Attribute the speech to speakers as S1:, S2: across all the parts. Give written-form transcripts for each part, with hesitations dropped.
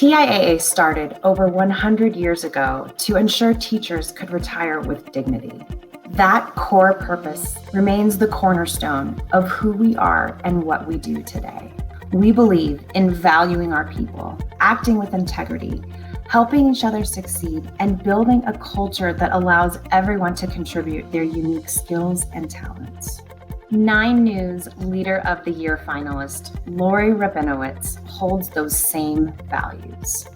S1: TIAA started over 100 years ago to ensure teachers could retire with dignity. That core purpose remains the cornerstone of who we are and what we do today. We believe in valuing our people, acting with integrity, helping each other succeed, and building a culture that allows everyone to contribute their unique skills and talents. 9 News Leader of the Year finalist Lorii Rabinowitz holds those same values.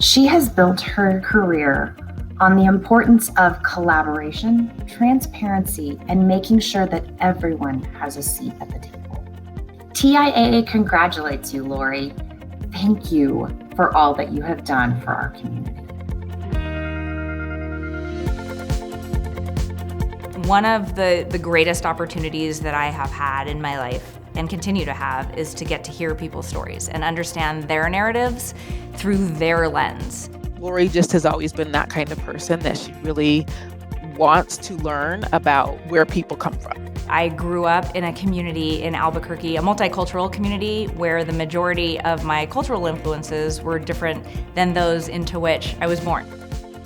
S1: She has built her career on the importance of collaboration, transparency, and making sure that everyone has a seat at the table. TIAA congratulates you, Lorii. Thank you for all that you have done for our community.
S2: One of the greatest opportunities that I have had in my life and continue to have is to get to hear people's stories and understand their narratives through their lens.
S3: Lorii just has always been that kind of person that she really wants to learn about where people come from.
S2: I grew up in a community in Albuquerque, a multicultural community where the majority of my cultural influences were different than those into which I was born.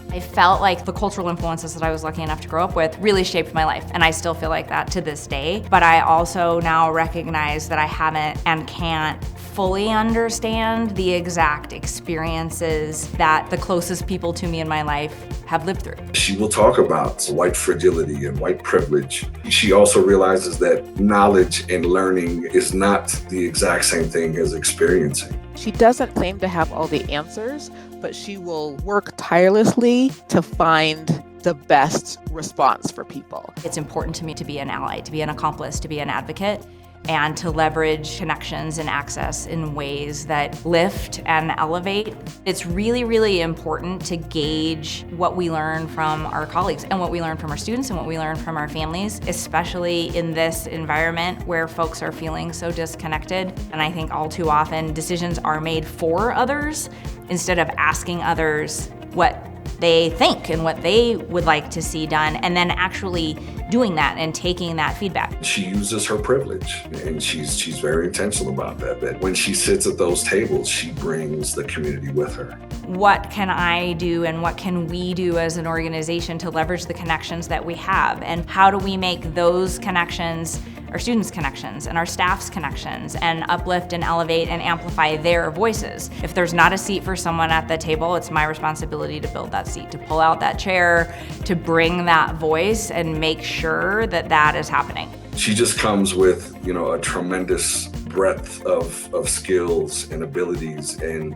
S2: I felt like the cultural influences that I was lucky enough to grow up with really shaped my life, and I still feel like that to this day. But I also now recognize that I haven't and can't fully understand the exact experiences that the closest people to me in my life have lived through.
S4: She will talk about white fragility and white privilege. She also realizes that knowledge and learning is not the exact same thing as experiencing.
S3: She doesn't claim to have all the answers, but she will work tirelessly to find the best response for people.
S2: It's important to me to be an ally, to be an accomplice, to be an advocate, and to leverage connections and access in ways that lift and elevate. It's really, really important to gauge what we learn from our colleagues and what we learn from our students and what we learn from our families, especially in this environment where folks are feeling so disconnected. And I think all too often decisions are made for others instead of asking others what they think and what they would like to see done, and then actually doing that and taking that feedback.
S4: She uses her privilege, and she's very intentional about that when she sits at those tables, she brings the community with her.
S2: What can I do and what can we do as an organization to leverage the connections that we have, and how do we make those connections our students' connections and our staff's connections and uplift and elevate and amplify their voices? If there's not a seat for someone at the table, it's my responsibility to build that seat, to pull out that chair, to bring that voice and make sure that that is happening.
S4: She just comes with, a tremendous breadth of skills and abilities, and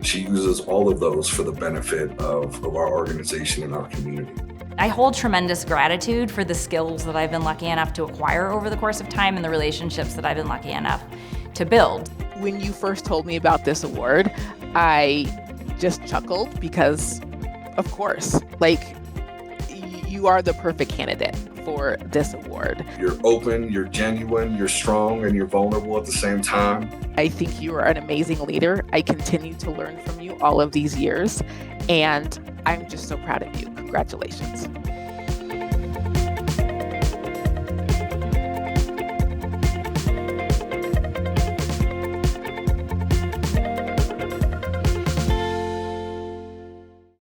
S4: she uses all of those for the benefit of our organization and our community.
S2: I hold tremendous gratitude for the skills that I've been lucky enough to acquire over the course of time and the relationships that I've been lucky enough to build.
S3: When you first told me about this award, I just chuckled because, of course, you are the perfect candidate for this award.
S4: You're open, you're genuine, you're strong, and you're vulnerable at the same time.
S3: I think you are an amazing leader. I continue to learn from you all of these years, and I'm just so proud of you. Congratulations.